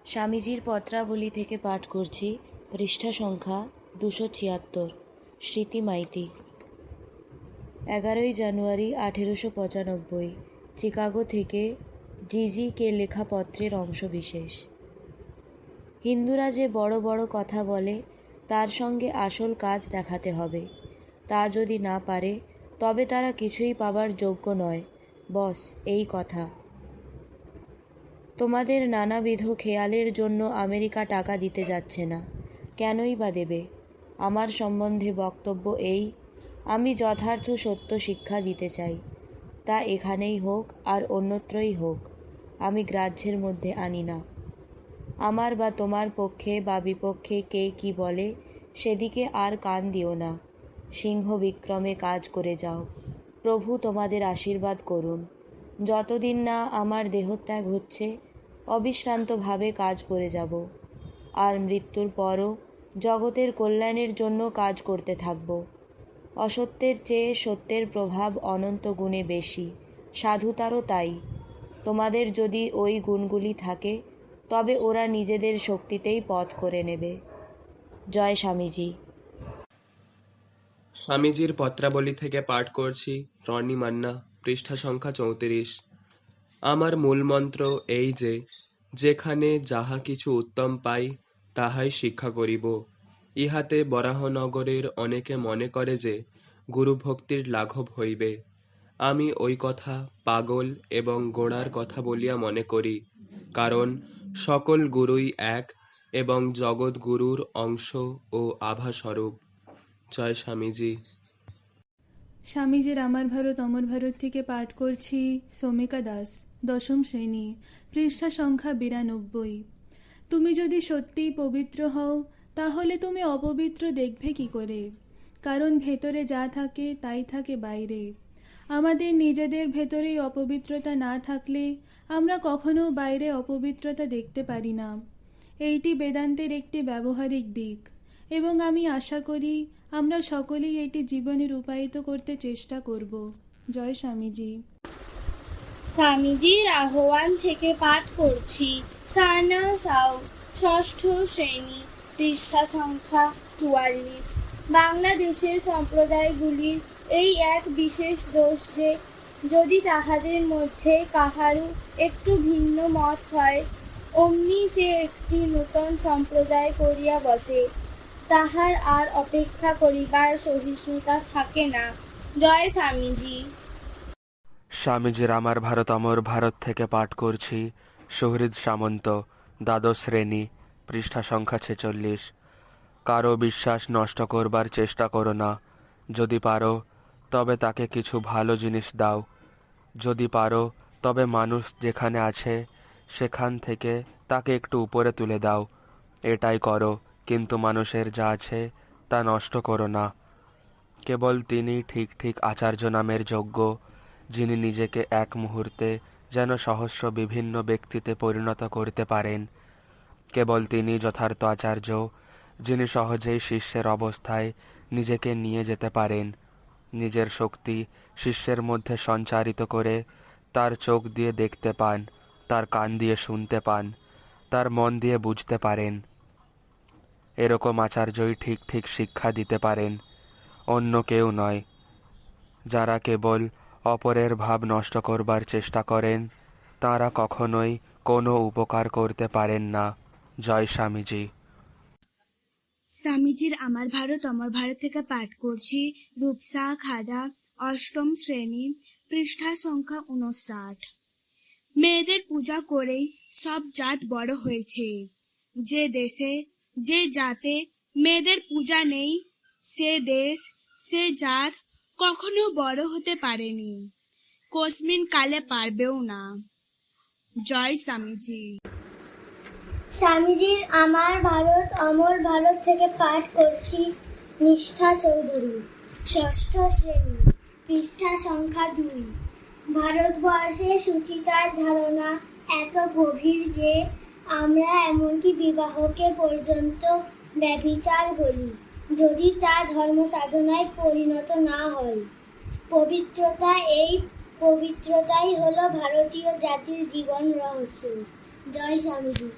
স্বামীজির পত্রাবলী থেকে পাঠ করছি, পৃষ্ঠা সংখ্যা 276। স্মৃতি মাইতি। 11 জানুয়ারি 1895, চিকাগো থেকে জিজি কে লেখা পত্রের অংশবিশেষ। হিন্দুরা যে বড় বড় কথা বলে, তার সঙ্গে আসল কাজ দেখাতে হবে। তা যদি না পারে, তবে তারা কিছুই পাবার যোগ্য নয়। বস, এই কথা। তোমাদের নানাবিধ খেয়ালের জন্য আমেরিকা টাকা দিতে যাচ্ছে না। কেনই বা দেবে? আমার সম্বন্ধে বক্তব্য এই, আমি যথার্থ সত্য শিক্ষা দিতে চাই। তা এখানেই হোক আর অন্যত্রই হোক, আমি গ্রাহ্যের মধ্যে আনি না। আমার বা তোমার পক্ষে বা বিপক্ষে কে কি বলে, সেদিকে আর কান দিও না। সিংহ বিক্রমে কাজ করে যাও। প্রভু তোমাদের আশীর্বাদ করুন। যতদিন না আমার দেহত্যাগ হচ্ছে, অবিশ্রান্তভাবে কাজ করে যাব। আর মৃত্যুর পরও জগতের কল্যাণের জন্য কাজ করতে থাকব। অসত্যের চেয়ে সত্যের প্রভাব অনন্ত গুণে বেশি, সাধুতারও তাই। তোমাদের যদি ওই গুণগুলি থাকে, তবে ওরা নিজেদের শক্তিতেই পথ করে নেবে। জয় স্বামীজি। স্বামীজির পত্রাবলী থেকে পাঠ করছি, রনি মান্না, পৃষ্ঠা সংখ্যা 34। আমার মূলমন্ত্র এই যে, যেখানে যাহা কিছু উত্তম পাই, তাহাই শিক্ষা করিব। ইহাতে বরাহনগরের অনেকে মনে করে যে গুরুভক্তির লাঘব হইবে। আমি ওই কথা পাগল এবং গোড়ার কথা বলিয়া মনে করি, কারণ সকল গুরুই এক এবং জগৎ গুরুর অংশ ও আভাস্বরূপ। জয় স্বামীজি। স্বামীজির আমার ভারত অমর ভারত থেকে পাঠ করছি, সৌমিকা দাস, 10ম শ্রেণী, পৃষ্ঠা সংখ্যা 92। তুমি যদি সত্যিই পবিত্র হও, তাহলে তুমি অপবিত্র দেখবে কি করে? কারণ ভেতরে যা থাকে তাই থাকে বাইরে। আমাদের নিজেদের ভেতরেই অপবিত্রতা না থাকলে আমরা কখনো বাইরে অপবিত্রতা দেখতে পারি না। এইটি বেদান্তের একটি ব্যবহারিক দিক, এবং আমি আশা করি আমরা সকলেই এটি জীবনে রূপায়িত করতে চেষ্টা করব। জয় স্বামীজি। স্বামীজির আহ্বান থেকে পাঠ করছি, সানা সাউ, 6ষ্ঠ শ্রেণী, পৃষ্ঠা সংখ্যা 44। বাংলাদেশের সম্প্রদায়গুলির এই এক বিশেষ দোষ যে, যদি তাহাদের মধ্যে কাহারও একটু ভিন্ন মত হয়, অমনি সে একটি নূতন সম্প্রদায় করিয়া বসে। তাহার আর অপেক্ষা করিবার সহিষ্ণুতা থাকে না। জয় স্বামীজি। স্বামীজির আমার ভারত অমর ভারত থেকে পাঠ করছি, সুহৃদ সামন্ত, দ্বাদশ শ্রেণী, পৃষ্ঠা সংখ্যা 46। কারো বিশ্বাস নষ্ট করবার চেষ্টা করো না। যদি পারো, তবে তাকে কিছু ভালো জিনিস দাও। যদি পারো, তবে মানুষ যেখানে আছে সেখান থেকে তাকে একটু উপরে তুলে দাও। এটাই করো, কিন্তু মানুষের যা আছে তা নষ্ট করো না। কেবল তিনি ঠিক ঠিক আচার্য নামের যোগ্য, যিনি নিজেকে এক মুহূর্তে যেন সহস্র বিভিন্ন ব্যক্তিতে পরিণত করতে পারেন। কেবল তিনি যথার্থ আচার্য, যিনি সহজেই শিষ্যের অবস্থায় নিজেকে নিয়ে যেতে পারেন। নিজের শক্তি শিষ্যের মধ্যে সঞ্চারিত করে তার চোখ দিয়ে দেখতে পান, তার কান দিয়ে শুনতে পান, তার মন দিয়ে বুঝতে পারেন। এরকম আচার্যই ঠিক ঠিক শিক্ষা দিতে পারেন, অন্য কেউ নয়। যারা কেবল অপরের ভাব নষ্ট করবার চেষ্টা করেন, তাঁরা কখনোই কোনো উপকার করতে পারেন না। জয় স্বামীজি। স্বামীজির আমার ভারত অমর ভারত থেকে পাঠ করছি, রূপসা খাড়া, 8ম শ্রেণী, পৃষ্ঠা সংখ্যা 59। মেয়েদের পূজা করেই সব জাত বড় হয়েছে। যে দেশে যে জাতে মেয়েদের পূজা নেই, সে দেশ সে জাত কখনো বড় হতে পারেনি, কোসমিন কালে পারবেও না। জয় স্বামীজি। স্বামীজির আমার ভারত অমর ভারত থেকে পাঠ করছি, নিষ্ঠা চৌধুরী, 6ষ্ঠ শ্রেণী, পৃষ্ঠা সংখ্যা 2। ভারতবর্ষে সুচিতার ধারণা এত গভীর যে আমরা এমনকি বিবাহকে পর্যন্ত ব্যভিচার বলি, যদি তা ধর্ম সাধনায় পরিণত না হয়। পবিত্রতা, এই পবিত্রতাই হলো ভারতীয় জাতির জীবন রহস্য। জয় স্বামীজি।